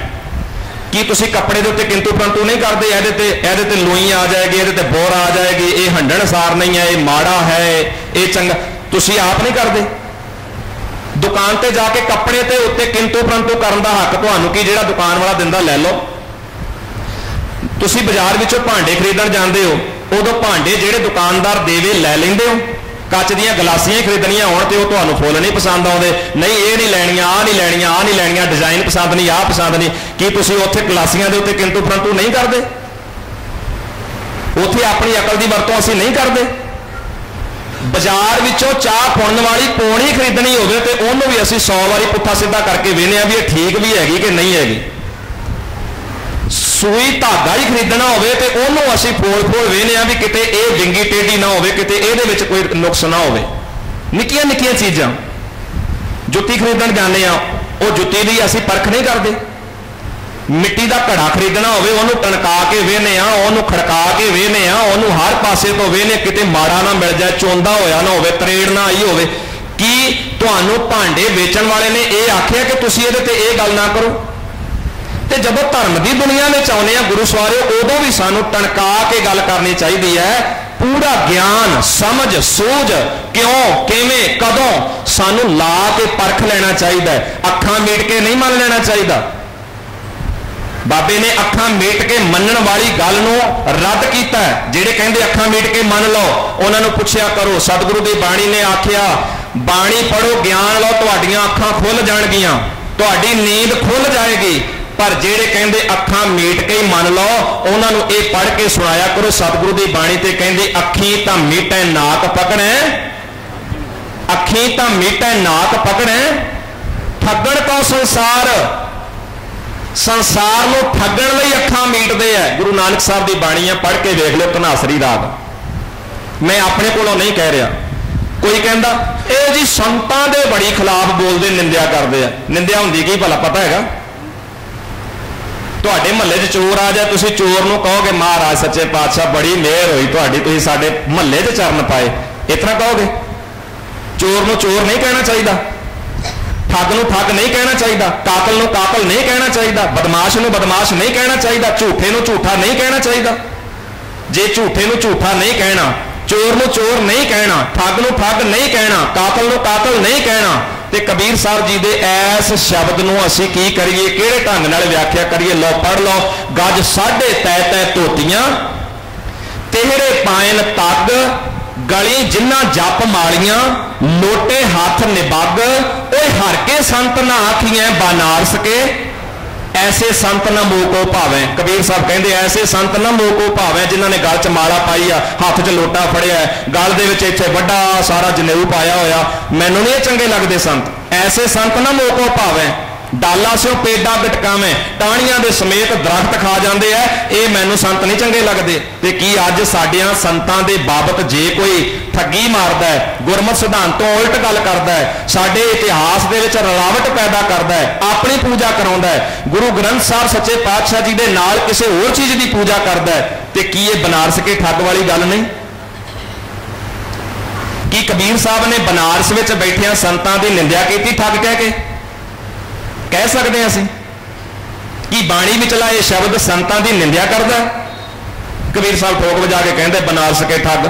ਕੀ ਤੁਸੀਂ ਕੱਪੜੇ ਦੇ ਉੱਤੇ ਕਿੰਤੂ ਪਰੰਤੂ ਨਹੀਂ ਕਰਦੇ? ਇਹਦੇ ਤੇ ਲੋਈ ਆ ਜਾਏਗੀ, ਇਹਦੇ ਤੇ ਬੋਰ ਆ ਜਾਏਗੀ, ਇਹ ਹੰਡਣਸਾਰ ਨਹੀਂ ਹੈ, ਇਹ ਮਾੜਾ ਹੈ, ਇਹ ਚੰਗਾ, ਤੁਸੀਂ ਆਪ ਨਹੀਂ ਕਰਦੇ? ਦੁਕਾਨ ਤੇ ਜਾ ਕੇ ਕੱਪੜੇ ਤੇ ਉੱਤੇ ਕਿੰਤੂ ਪਰੰਤੂ ਕਰਨ ਦਾ ਹੱਕ ਤੁਹਾਨੂੰ ਕੀ? ਜਿਹੜਾ ਦੁਕਾਨ ਵਾਲਾ ਦਿੰਦਾ ਲੈ ਲਓ। ਤੁਸੀਂ ਬਾਜ਼ਾਰ ਵਿੱਚੋਂ ਭਾਂਡੇ ਖਰੀਦਣ ਜਾਂਦੇ ਹੋ, ਉਦੋਂ ਭਾਂਡੇ ਜਿਹੜੇ ਦੁਕਾਨਦਾਰ ਦੇਵੇ ਲੈ ਲੈਂਦੇ ਹੋ? ਕੱਚ ਦੀਆਂ ਗਲਾਸੀਆਂ ਹੀ ਖਰੀਦਣੀਆਂ ਹੋਣ ਤੇ ਉਹ ਤੁਹਾਨੂੰ ਫੁੱਲ ਨਹੀਂ ਪਸੰਦ ਆਉਂਦੇ, ਨਹੀਂ ਇਹ ਨਹੀਂ ਲੈਣੀਆਂ, ਆਹ ਨਹੀਂ ਲੈਣੀਆਂ, ਆਹ ਨਹੀਂ ਲੈਣੀਆਂ, ਡਿਜ਼ਾਈਨ ਪਸੰਦ ਨਹੀਂ, ਆਹ ਪਸੰਦ ਨਹੀਂ। ਕੀ ਤੁਸੀਂ ਉੱਥੇ ਗਲਾਸੀਆਂ ਦੇ ਉੱਤੇ ਕਿੰਤੂ ਪਰੰਤੂ ਨਹੀਂ ਕਰਦੇ? ਉੱਥੇ ਆਪਣੀ ਅਕਲ ਦੀ ਵਰਤੋਂ ਅਸੀਂ ਨਹੀਂ ਕਰਦੇ? ਬਾਜ਼ਾਰ ਵਿੱਚੋਂ ਚਾਹ ਪੁਣਨ ਵਾਲੀ ਪੌਣੀ ਖਰੀਦਣੀ ਹੋਵੇ ਤੇ ਉਹਨੂੰ ਵੀ ਅਸੀਂ 100 ਵਾਰੀ ਪੁੱਠਾ ਸਿੱਧਾ ਕਰਕੇ ਵੇਖਦੇ ਆ ਵੀ ਇਹ ਠੀਕ ਵੀ ਹੈਗੀ ਕਿ ਨਹੀਂ ਹੈਗੀ। ਸੂਈ ਧਾਗਾ ਹੀ ਖਰੀਦਣਾ ਹੋਵੇ ਤੇ ਉਹਨੂੰ ਅਸੀਂ ਫੋਲ ਵੇਖਦੇ ਆ ਵੀ ਕਿਤੇ ਇਹ ਵਿੰਗੀ ਟੇਢੀ ਨਾ ਹੋਵੇ, ਕਿਤੇ ਇਹਦੇ ਵਿੱਚ ਕੋਈ ਨੁਕਸ ਨਾ ਹੋਵੇ। ਨਿੱਕੀਆਂ ਨਿੱਕੀਆਂ ਚੀਜ਼ਾਂ, ਜੁੱਤੀ ਖਰੀਦਣ ਜਾਂਦੇ ਆ, ਉਹ ਜੁੱਤੀ ਦੀ ਅਸੀਂ ਪਰਖ ਨਹੀਂ ਕਰਦੇ। ਮਿੱਟੀ ਦਾ ਘੜਾ ਖਰੀਦਣਾ ਹੋਵੇ, ਉਹਨੂੰ ਟਣਕਾ ਕੇ ਵੇਖਦੇ ਆ, ਉਹਨੂੰ ਖੜਕਾ ਕੇ ਵੇਖਦੇ ਆ, ਉਹਨੂੰ ਹਰ ਪਾਸੇ ਤੋਂ ਵੇਖਦੇ, ਕਿਤੇ ਮਾੜਾ ਨਾ ਮਿਲ ਜਾਏ, ਚੋਂਦਾ ਹੋਇਆ ਨਾ ਹੋਵੇ, ਤਰੇੜ ਨਾ ਆਈ ਹੋਵੇ। ਕੀ ਤੁਹਾਨੂੰ ਭਾਂਡੇ ਵੇਚਣ ਵਾਲੇ ਨੇ ਇਹ ਆਖਿਆ ਕਿ ਤੁਸੀਂ ਇਹਦੇ ਤੇ ਇਹ ਗੱਲ ਨਾ ਕਰੋ? ਤੇ ਜਦੋਂ ਧਰਮ ਦੀ ਦੁਨੀਆ ਵਿੱਚ ਆਉਂਦੇ ਆ ਗੁਰੂ ਸਵਾਰਿਓ, ਉਦੋਂ ਵੀ ਸਾਨੂੰ ਟਣਕਾ ਕੇ ਗੱਲ ਕਰਨੀ ਚਾਹੀਦੀ ਹੈ। ਪੂਰਾ ਗਿਆਨ, ਸਮਝ, ਸੂਝ, ਕਿਉਂ, ਕਿਵੇਂ, ਕਦੋਂ ਸਾਨੂੰ ਲਾ ਕੇ ਪਰਖ ਲੈਣਾ ਚਾਹੀਦਾ ਹੈ। ਅੱਖਾਂ ਮੀਟ ਕੇ ਨਹੀਂ ਮੰਨ ਲੈਣਾ ਚਾਹੀਦਾ। ਬਾਬੇ ਨੇ ਅੱਖਾਂ ਮੀਟ ਕੇ ਮੰਨਣ ਵਾਲੀ ਗੱਲ ਨੂੰ ਰੱਦ ਕੀਤਾ। ਜਿਹੜੇ ਕਹਿੰਦੇ ਅੱਖਾਂ ਮੀਟ ਕੇ ਮੰਨ ਲਓ, ਉਹਨਾਂ ਨੂੰ ਪੁੱਛਿਆ ਕਰੋ। ਸਤਿਗੁਰੂ ਦੀ ਬਾਣੀ ਨੇ ਆਖਿਆ, ਬਾਣੀ ਪੜੋ, ਗਿਆਨ ਲਓ, ਤੁਹਾਡੀਆਂ ਅੱਖਾਂ ਖੁੱਲ ਜਾਣਗੀਆਂ, ਤੁਹਾਡੀ ਨੀਂਦ ਖੁੱਲ ਜਾਏਗੀ। ਪਰ ਜਿਹੜੇ ਕਹਿੰਦੇ ਅੱਖਾਂ ਮੀਟ ਕੇ ਹੀ ਮੰਨ ਲਓ, ਉਹਨਾਂ ਨੂੰ ਇਹ ਪੜ੍ਹ ਕੇ ਸੁਣਾਇਆ ਕਰੋ। ਸਤਿਗੁਰੂ ਦੀ ਬਾਣੀ ਤੇ ਕਹਿੰਦੀ ਅੱਖੀ ਤਾਂ ਮੀਟੈ ਨਾਕ ਪਕੜੈ, ਅੱਖੀ ਤਾਂ ਮੀਟੈ ਨਾਕ ਪਕੜੈ, ਠੱਗਣ ਤੋਂ ਸੰਸਾਰ, ਸੰਸਾਰ ਨੂੰ ਠੱਗਣ ਲਈ ਅੱਖਾਂ ਮੀਟਦੇ ਆ। ਗੁਰੂ ਨਾਨਕ ਸਾਹਿਬ ਦੀ ਬਾਣੀ ਆ, ਪੜ੍ਹ ਕੇ ਵੇਖ ਲਿਓ ਧਨਾਸਰੀ ਰਾਗ। ਮੈਂ ਆਪਣੇ ਕੋਲੋਂ ਨਹੀਂ ਕਹਿ ਰਿਹਾ। ਕੋਈ ਕਹਿੰਦਾ ਇਹ ਜੀ ਸੰਤਾਂ ਦੇ ਬੜੀ ਖਿਲਾਫ ਬੋਲਦੇ, ਨਿੰਦਿਆ ਕਰਦੇ ਆ। ਨਿੰਦਿਆ ਹੁੰਦੀ ਕੀ ਭਲਾ ਪਤਾ ਹੈਗਾ? ਤੁਹਾਡੇ ਮਹੱਲੇ 'ਚ ਚੋਰ ਆ ਜਾਏ, ਤੁਸੀਂ ਚੋਰ ਨੂੰ ਕਹੋਗੇ ਮਹਾਰਾਜ ਸੱਚੇ ਪਾਤਸ਼ਾਹ ਬੜੀ ਮਿਹਰ ਹੋਈ ਤੁਹਾਡੀ, ਤੁਸੀਂ ਸਾਡੇ ਮਹੱਲੇ 'ਚ ਚਰਨ ਪਾਏ, ਇਸ ਤਰ੍ਹਾਂ ਕਹੋਗੇ? ਚੋਰ ਨੂੰ ਚੋਰ ਨਹੀਂ ਕਹਿਣਾ ਚਾਹੀਦਾ, ਠੱਗ ਨੂੰ ਠੱਗ ਨਹੀਂ ਕਹਿਣਾ ਚਾਹੀਦਾ, ਕਾਤਲ ਨੂੰ ਕਾਤਲ ਨਹੀਂ ਕਹਿਣਾ ਚਾਹੀਦਾ, ਬਦਮਾਸ਼ ਨੂੰ ਬਦਮਾਸ਼ ਨਹੀਂ ਕਹਿਣਾ ਚਾਹੀਦਾ, ਝੂਠੇ ਨੂੰ ਝੂਠਾ ਨਹੀਂ ਕਹਿਣਾ ਚਾਹੀਦਾ। ਜੇ ਝੂਠੇ ਨੂੰ ਝੂਠਾ ਨਹੀਂ ਕਹਿਣਾ, ਚੋਰ ਨੂੰ ਚੋਰ ਨਹੀਂ ਕਹਿਣਾ, ਠੱਗ ਨੂੰ ਠੱਗ ਨਹੀਂ ਕਹਿਣਾ, ਕਾਤਲ ਨੂੰ ਕਾਤਲ ਨਹੀਂ ਕਹਿਣਾ, ਤੇ ਕਬੀਰ ਸਾਹਿਬ ਜੀ ਦੇ ਐਸ ਸ਼ਬਦ ਨੂੰ ਅਸੀਂ ਕੀ ਕਰੀਏ, ਕਿਹੜੇ ਢੰਗ ਨਾਲ ਵਿਆਖਿਆ ਕਰੀਏ? ਲਓ ਪੜ੍ਹ ਲਓ। ਗੱਜ ਸਾਢੇ ਤੈ ਤੈ ਧੋਤੀਆਂ, ਤੇਹੜੇ ਪਾਇਨ ਤੱਗ, ਗਲੀ ਜਿੰਨਾ ਜਪ ਮਾਲੀਆਂ, ਲੋਟੇ ਹੱਥ ਨਿਬੱਗ, ਓਏ ਹਰ ਕੇ ਸੰਤ ਨਾ ਆਖੀਐ ਬਨਾਰਸ ਕੇ, ਐਸੇ ਸੰਤ ਨਾ ਮੋਹ ਕੋ ਭਾਵੇਂ। ਕਬੀਰ ਸਾਹਿਬ ਕਹਿੰਦੇ ਐਸੇ ਸੰਤ ਨਾ ਮੋਹ ਕੋ ਭਾਵੇਂ, ਜਿਨ੍ਹਾਂ ਨੇ ਗਲ 'ਚ ਮਾਲਾ ਪਾਈ ਆ, ਹੱਥ 'ਚ ਲੋਟਾ ਫੜਿਆ, ਗਲ ਦੇ ਵਿੱਚ ਇੱਥੇ ਵੱਡਾ ਸਾਰਾ ਜਨੇਊ ਪਾਇਆ ਹੋਇਆ, ਮੈਨੂੰ ਨਹੀਂ ਇਹ ਚੰਗੇ ਲੱਗਦੇ ਸੰਤ। ਐਸੇ ਸੰਤ ਨਾ ਮੋਹ ਕੋ ਭਾਵੇਂ, ਡਾਲਾ ਸਿਓ ਪੇਡਾ ਗਟਕਾਵੇਂ, ਟਾਹਣੀਆਂ ਦੇ ਸਮੇਤ ਦਰਖਤ ਖਾ ਜਾਂਦੇ ਆ, ਇਹ ਮੈਨੂੰ ਸੰਤ ਨਹੀਂ ਚੰਗੇ ਲੱਗਦੇ। ਤੇ ਕੀ ਅੱਜ ਸਾਡਿਆਂ ਸੰਤਾਂ ਦੇ ਬਾਬਤ ਜੇ ਕੋਈ ਠੱਗੀ ਮਾਰਦਾ ਹੈ, ਗੁਰਮਤਿ ਸਿਧਾਂਤ ਤੋਂ ਉਲਟ ਗੱਲ ਕਰਦਾ ਹੈ, ਸਾਡੇ ਇਤਿਹਾਸ ਦੇ ਵਿੱਚ ਰਲਾਵਟ ਪੈਦਾ ਕਰਦਾ ਹੈ, ਆਪਣੀ ਪੂਜਾ ਕਰਾਉਂਦਾ ਹੈ, ਗੁਰੂ ਗ੍ਰੰਥ ਸਾਹਿਬ ਸੱਚੇ ਪਾਤਸ਼ਾਹ ਜੀ ਦੇ ਨਾਲ ਕਿਸੇ ਹੋਰ ਚੀਜ਼ ਦੀ ਪੂਜਾ ਕਰਦਾ ਹੈ, ਤੇ ਕੀ ਇਹ ਬਨਾਰਸ ਕੇ ਠੱਗ ਵਾਲੀ ਗੱਲ ਨਹੀਂ? ਕੀ ਕਬੀਰ ਸਾਹਿਬ ਨੇ ਬਨਾਰਸ ਵਿੱਚ ਬੈਠਿਆਂ ਸੰਤਾਂ ਦੀ ਨਿੰਦਿਆ ਕੀਤੀ ਠੱਗ ਕਹਿ ਕੇ? ਕਹਿ ਸਕਦੇ ਹਾਂ ਅਸੀਂ? ਕੀ ਬਾਣੀ ਵਿਚਲਾ ਇਹ ਸ਼ਬਦ ਸੰਤਾਂ ਦੀ ਨਿੰਦਿਆ ਕਰਦਾ? ਕਬੀਰ ਸਾਹਿਬ ਠੋਕ ਵਜਾ ਕੇ ਕਹਿੰਦੇ ਬਨਾਰਸ ਕੇ ਠੱਗ।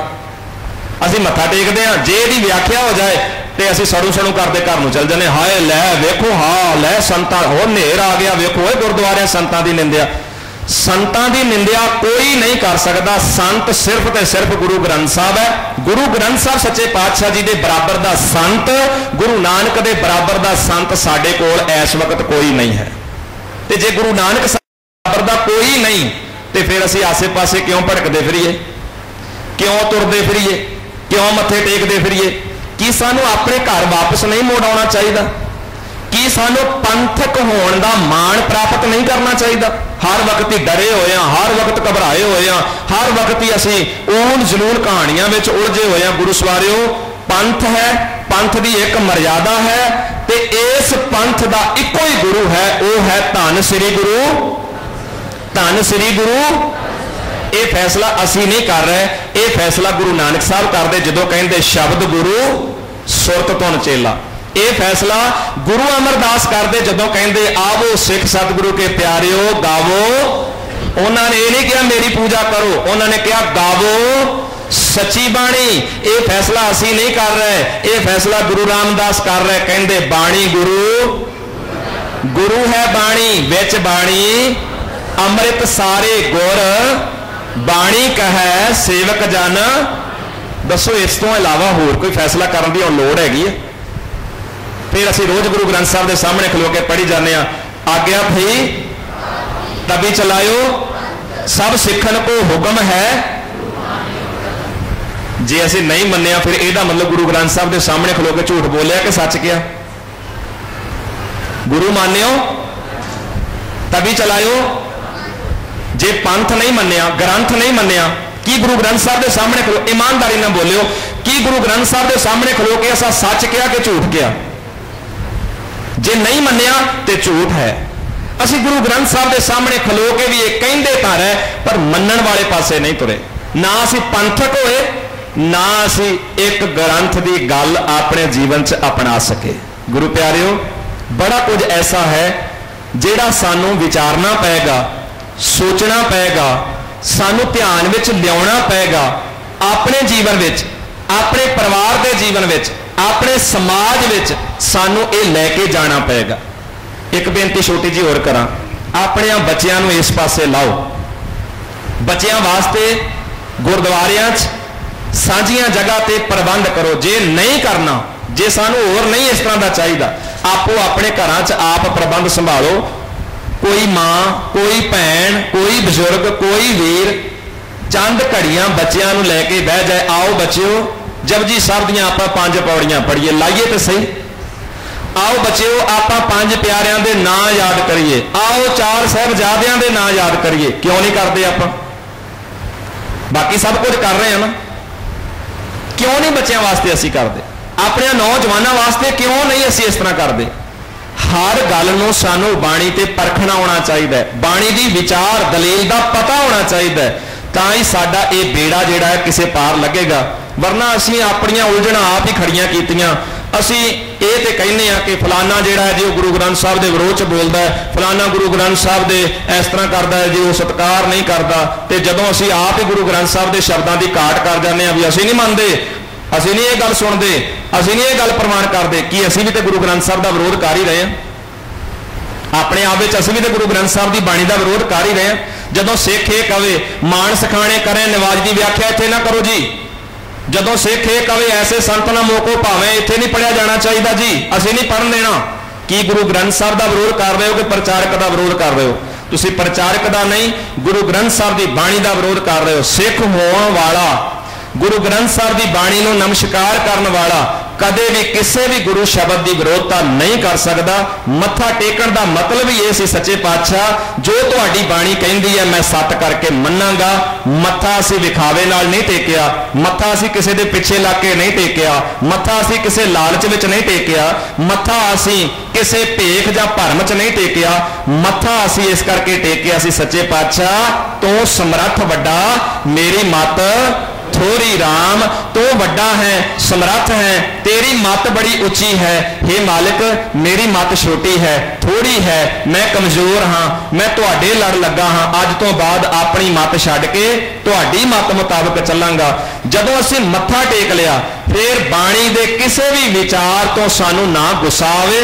ਅਸੀਂ ਮੱਥਾ ਟੇਕਦੇ ਹਾਂ, ਜੇ ਇਹਦੀ ਵਿਆਖਿਆ ਹੋ ਜਾਏ ਤੇ ਅਸੀਂ ਸੜੂ ਸੜੂ ਕਰਦੇ ਘਰ ਨੂੰ ਚੱਲ ਜਾਂਦੇ। ਹਾਏ ਲੈ ਵੇਖੋ, ਹਾਂ ਲੈ ਸੰਤਾਂ, ਹੋਰ ਹਨੇਰ ਆ ਗਿਆ, ਵੇਖੋ ਇਹ ਗੁਰਦੁਆਰਿਆਂ ਸੰਤਾਂ ਦੀ ਨਿੰਦਿਆ। संतां दी निंदिया कोई नहीं कर सकता। संत सिर्फ ते सिर्फ गुरु ग्रंथ साहब है। गुरु ग्रंथ साहब सच्चे पातशाह जी दे बराबर दा संत, गुरु नानक दे बराबर दा संत साडे कोल इस वक्त कोई नहीं है। ते जे गुरु नानक बराबर दा कोई नहीं ते फिर असी आसे पासे क्यों भटकते फिरीए, क्यों तुरते फिरीए, क्यों मत्थे टेकते फिरीए? कि सानू अपने घर वापस नहीं मुड़ आना चाहिए? कि सानू पंथक होने का माण प्राप्त नहीं करना चाहिए? हर वक्त ही डरे हुए हैं, हर वक्त घबराए हुए हैं, हर वक्त ही असी ऊन जलूल कहानियां में उलझे हुए हैं। गुरु सवारियो, पंथ है, पंथ की एक मर्यादा है, ते इस पंथ का इको ही गुरु है, वो है धन श्री गुरु, धन श्री गुरु। ये फैसला असी नहीं कर रहे, ये फैसला गुरु नानक साहब करते जदों कहते शब्द गुरु सुरत तुन चेला। ये फैसला गुरु अमरदास करते जदों कहते आवो सिख सतगुरु के प्यारिओ गावो। उन्होंने ये नहीं कहा मेरी पूजा करो, उन्होंने कहा गावो सच्ची बाणी। ये फैसला असी नहीं कर रहे, ये फैसला गुरु रामदास कर रहे। कहते बाणी गुरु, गुरु है बाणी, विच बाणी अमृत सारे गुर, बाणी कहे सेवक जन। दसो इस तो इलावा होर कोई फैसला करने की लोड़ हैगी? फिर असी रोज गुरु ग्रंथ साहब के सामने खलो के पढ़ी जाने, आज्ञा भई तभी चलायो सब सिखन को हुक्म है। जे असी नहीं मन्निया फिर यदा मतलब गुरु ग्रंथ साहब के सामने खलो के झूठ बोलिया कि सच किया? गुरु मान्यो तभी चलायो। जे पंथ नहीं मन्निया, ग्रंथ नहीं मन्निया, की गुरु ग्रंथ साहब के सामने खलो ईमानदारी ना बोलियो, की गुरु ग्रंथ साहब के सामने खलो के असा सच किया कि झूठ किया? जे नहीं मन्निया तो झूठ है। असी गुरु ग्रंथ साहब के सामने खलो के भी एक कहते तार है, पर मनण वाले पासे नहीं तुरे। ना असी पंथक होए, ना असी एक ग्रंथ की गल अपने जीवन च अपना सके। गुरु प्यारिओ, बड़ा कुछ ऐसा है जिहड़ा सानू विचारना पेगा, सोचना पेगा, सानू ध्यान विच लियाउणा पेगा। अपने जीवन विच, अपने परिवार के जीवन विच, अपने समाज विच सानू ये लैके जाना पेगा। एक बेनती छोटी जी होर करा, अपने बच्चों को इस पासे लाओ। बच्चों वास्ते गुरुद्वारियां सांझियां जगह ते प्रबंध करो। जे नहीं करना, जे सानू होर नहीं इस तरह का चाहिए, आपो अपने घरां च आप प्रबंध संभालो। कोई मां, कोई भैन, कोई बजुर्ग, कोई वीर चंद घड़ियां बच्चों लैके बह जाए। आओ बच्चों, जपजी साहब दियां आपां 5 पौड़ियां पढ़िए, लाइए तो सही। आओ बच्चों, आपां 5 प्यारियां दे नाम याद करिए। आओ 4 साहिबजादियां दे नाम याद करिए। क्यों नहीं करते आपां? बाकी सब कुछ कर रहे हैं ना, क्यों नहीं बच्चों वास्ते असी करते? अपने नौजवानों वास्ते क्यों नहीं असी इस तरह करते? हर गल नूं सानू बाणी ते परखना होना चाहिए, बाणी दी विचार दलील का पता होना चाहिए, तां ही साडा ये बेड़ा जिहड़ा है किसी पार लगेगा। वरना असी अपनियां उलझना आप ही खड़ियां कीतियां। असी ये तो कहने कि फलाना जिहड़ा है जी वो गुरु ग्रंथ साहब के विरोध च बोलता है, फलाना गुरु ग्रंथ साहब के इस तरह करता है जी, वो सत्कार नहीं करता। तो जदों असी आप ही गुरु ग्रंथ साहब के शब्दों की घाट कर जाने भी असी नहीं मानते, असी नहीं ये गल सुनते, असी नहीं ये गल प्रमाण करते कि असी भी तो गुरु ग्रंथ साहब का विरोध कर ही रहे हैं। अपने आप में असी भी तो गुरु ग्रंथ साहब की बाणी का विरोध कर ही रहे हैं। जदों सिख ये कवे मान सखाने करें निवाज की व्याख्या इत्थे ना करो जी, जदों सिख ये कवे ऐसे संत ना मोको भावें इत्थे नहीं पढ़िया जाना चाहिए जी, असी नहीं पढ़न देना। कि गुरु ग्रंथ साहब का विरोध कर रहे हो कि प्रचारक का विरोध कर रहे हो? तुसी प्रचारक का नहीं, गुरु ग्रंथ साहब की बाणी का विरोध कर रहे हो। सिख होने वाला, गुरु ग्रंथ साहब की बाणी को नमस्कार करने वाला कदे भी किसी भी गुरु शब्द की विरोधता नहीं कर सकता। मत्था टेकन का मतलब ही यह सी सच्चे पातशाह जो तुहाडी बाणी कहती है मैं सत करके मन्नांगा। मत्था असी विखावे नाल नहीं टेकिया, मत्था असी किसी के पिछे लग के नहीं टेकिया, मत्था असी किसी लालच विच नहीं टेकिया, मत्था असी किसी भेख जां भरम च नहीं टेकिया। मत्था असी इस करके टेकिया सी सच्चे पातशाह तू समर्थ वड्डा, मेरी मत थोड़ी राम, तो वड्डा है, समर्थ है, तेरी मत बड़ी उची है। हे मालिक मेरी मत छोटी है, थोड़ी है, मैं कमजोर हाँ, मैं तुहाडे लड़ लगा हाँ। अज तो बाद अपनी मत छड्ड के तुहाडी मत मुताबिक चलांगा। जदों असीं मत्था टेक लिया फिर बाणी दे किसी भी विचार तो सानू ना गुस्सा आवे,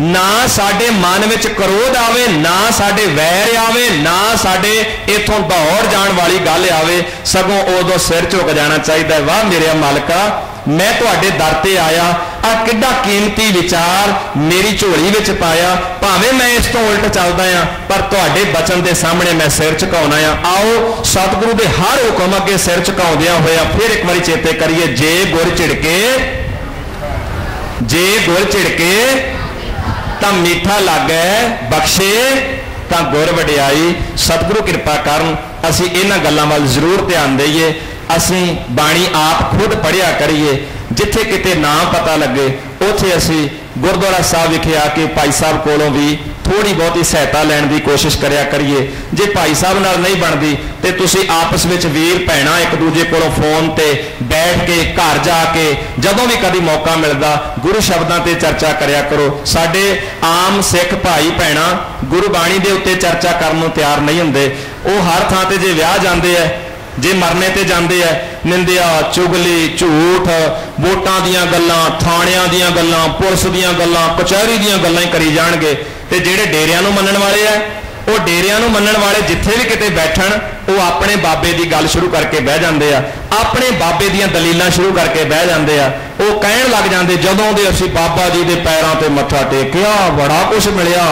ना साडे मन में क्रोध आवे, ना साडे वैर आवे, ना साडे इथों दौड़ जाण वाली गल आवे, सगों उदों सिर झुक जाना चाहिए। वाह मेरे मालका, मैं तुहाडे दर ते आया, आ किड्डा कीमती विचार मेरी झोली विच पाया, भावें मैं इस तो उल्ट चलदा आ पर तुहाडे बचन दे सामने मैं सिर झुकाउणा आ। आओ सतगुरु दे हर हुक्म अगे सिर झुकाउंदियां होया फिर एक बारी चेते करिए, जे गुर झिड़के, जे गुर झिड़के तां मीठा लागे, बख्शे तां गुर वडियाई। सतगुरु कृपा करन असीं इन्हां गल्लां वल जरूर ध्यान दईए, असीं बाणी आप खुद पढ़िया करिए, जिथे किते ना पता लगे उथे असीं गुरुद्वारा साहब विखे आके भाई साहब कोलों भी थोड़ी बहुती सहायता लैण की कोशिश करिया करिए। जे भाई साहब नाल नहीं बनती तो तुसीं आपस में वीर भैणां एक दूजे कोलों फोन ते बैठ के घर जाके जदों भी कभी मौका मिलता गुरु शब्दां ते चर्चा करिया करो। साडे आम सिख भाई भैणां गुरबाणी दे उत्ते चर्चा करन नूं तैयार नहीं हुंदे, वो हर थां ते जे विआह जांदे है, जे मरने ते जांदे है, निंदिया चुगली झूठ वोटां दियां गल्लां, थाणियां दियां गल्लां, पुलिस दियां गल्लां, कचहरी दियां गल्लां ही करी जाणगे। ते जिहड़े डेरियां नूं मनण वाले है, वो डेरियां नूं मनण वाले जिथे भी किते बैठण वो अपने बाबे की गल शुरू करके बह जाते हैं, अपने बाबे दियां दलीलां शुरू करके बह जाते हैं। वो कहण लग जाते जदों दे असीं बाबा जी के पैरों ते मत्था टेकिया बड़ा कुछ मिलिया,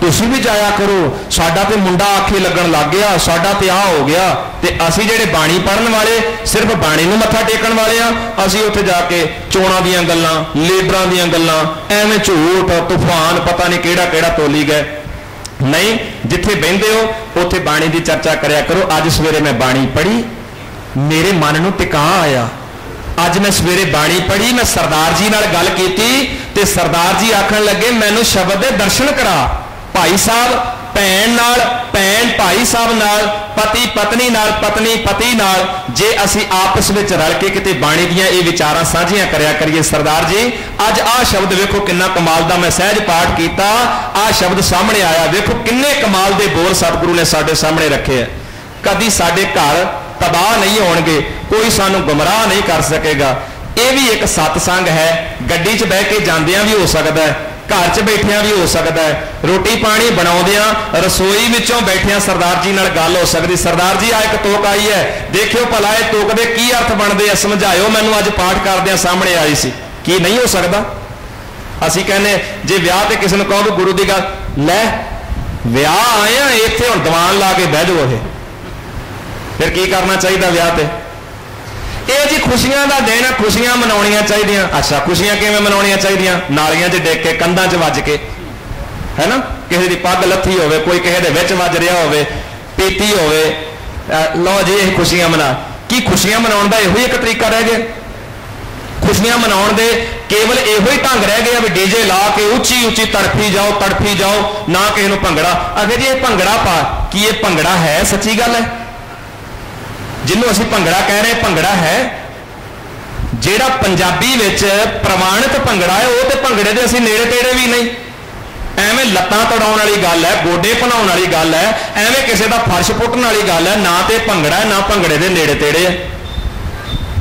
तुसीं भी जाया करो, साडा ते मुंडा आखे लगन लग गया, साडा ते आ हो गया। ते असीं जिहड़े बाणी पढ़न वाले सिर्फ बाणी नूं मत्था टेकण वाले आ, असीं उत्थे जाके चोणां दीयां गल्लां, लीडरां दीयां गल्लां, एवें झूठ तूफान पता नहीं किहड़ा किहड़ा तोली गए। नहीं, जिथे बहिंदे हो उत्थे बाणी की चर्चा करया करो। अज सवेरे मैं बाणी पढ़ी, मेरे मन नूं टिका आया। अज मैं सवेरे बाणी पढ़ी, मैं सरदार जी नाल गल कीती ते सरदार जी आखण लगे मैनूं शब्द दे दर्शन करा। भाई साहब भैन नाल, भैन भाई साहब नाल, पति पत्नी नाल, पत्नी पति नाल जे असी आपस में रल के किते बाणी दियां ये विचारां साझियां करया करिए। सरदार जी अज आ शब्द वेखो किन्ना कमाल दा मैं सहज पाठ कीता, आ शब्द सामने आया, वेखो किन्ने कमाल दे बोल सतगुरु ने साडे सामने रखे है। कदी साडे घर तबाह नहीं होणगे, कोई सानू गुमराह नहीं कर सकेगा। ये भी एक सत्संग है, गड्डी च बह के जांदियां भी हो सकता है, घर च बैठिया भी हो सकता है, रोटी पानी बनाउंदियां रसोई विचों बैठिया सरदार जी नाल गल हो सकती। सरदार जी आ एक तुक आई है, देखियो भला ये तुक दे की अर्थ बनते हैं, समझाओ मैनूं अज पाठ करदियां सामने आई सी। की नहीं हो सकता? असीं कहने जे विआह ते किसी नूं कहो भी गुरु की गल, लै विआह आए आ इत्थे हुण दीवान ला के बह जाओ, फिर की करना चाहिए विआह ते? ये जी खुशियां का दिन है, खुशियां मनाउणियां चाहिए। अच्छा खुशियां किवें मनाउणियां चाहिए? नालियां च डिग के, कंधां च वज के, है ना, किसी की पग लत्थी होवे, कोई किसी दे विच वज रहा होवे, पीती होवे, लो जी ये खुशियां मना। की खुशियां मनाउण दा इहो ही एक तरीका रह गया? खुशियां मनाउण दे केवल इहो ही ढंग रह गया भी डीजे ला के उच्ची उच्ची तड़फी जाओ, ना किसी नूं भंगड़ा। अगे जी ये भंगड़ा पा, की ये भंगड़ा है? सच्ची गल है, जिन्हों असीं भंगड़ा कह रहे भंगड़ा है, जेड़ा पंजाबी विच प्रमाणित भंगड़ा है वो तो भंगड़े दे असीं नेड़े तेड़े भी नहीं। एवें लत्तां तड़ाउण वाली गल है, गोडे भनाउण वाली गल है, एवें किसी का फर्श पुट्टण वाली गल है, ना तो भंगड़ा है ना भंगड़े दे नेड़े तेड़े है।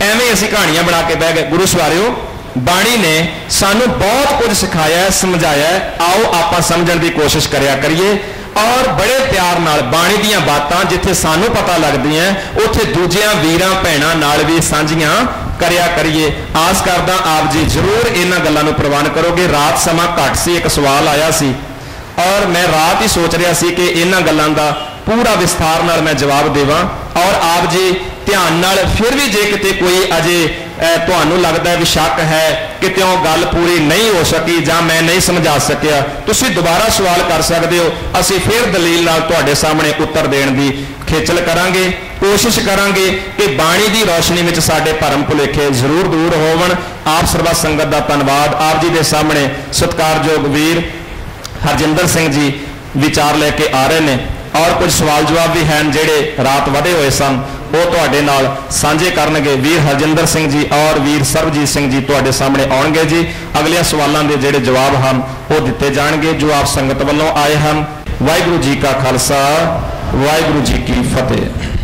एवें असीं कहानियां बना के बह गए। गुरु सवारियो बाणी ने सानू बहुत कुछ सिखाया है, समझाया है, आओ आपां समझण दी कोशिश करया करिए और बड़े प्यार नाल बाणी दीयां बातां जिथे सानू पता लगदियां उत्थे दूजियां वीरां भैणां नाल भी साझियां करया करिए। आस करदा आप जी जरूर इन्हां गल्लां नूं प्रवान करोगे। रात समा घट सी, एक सवाल आया सी और मैं रात ही सोच रहा सी कि इन्हां गल्लां दा पूरा विस्तार नाल मैं जवाब देवां और आप जी ध्यान नाल फिर भी जे किते कोई अजे तुहानू लगता है भी शक है कि क्यों गल पूरी नहीं हो सकी जां मैं नहीं समझा सकिया, तुसीं दोबारा सवाल कर सकते हो। असीं फिर दलील नाल तुहाडे सामने उत्तर देण दी खेचल करांगे, कोशिश करांगे कि बाणी की रोशनी में साडे भरम भुलेखे जरूर दूर होवन। आप सर्व संगत का धन्यवाद। आप जी के सामने सत्कारयोग वीर हरजिंदर सिंह जी विचार लेके आ रहे हैं और कुछ सवाल जवाब भी हैं जेड़े रात वधे हुए सन वो तुहाडे नाल सांझे करनगे। वीर हरजिंदर सिंह जी और वीर सरबजीत सिंह जी तुहाडे सामने आउणगे जी। अगले सवालों के जेड़े जवाब हैं वो दिते जाणगे जो आप संगत वालों आए हैं। वाहिगुरू जी का खालसा, वाहिगुरू जी की फतेह।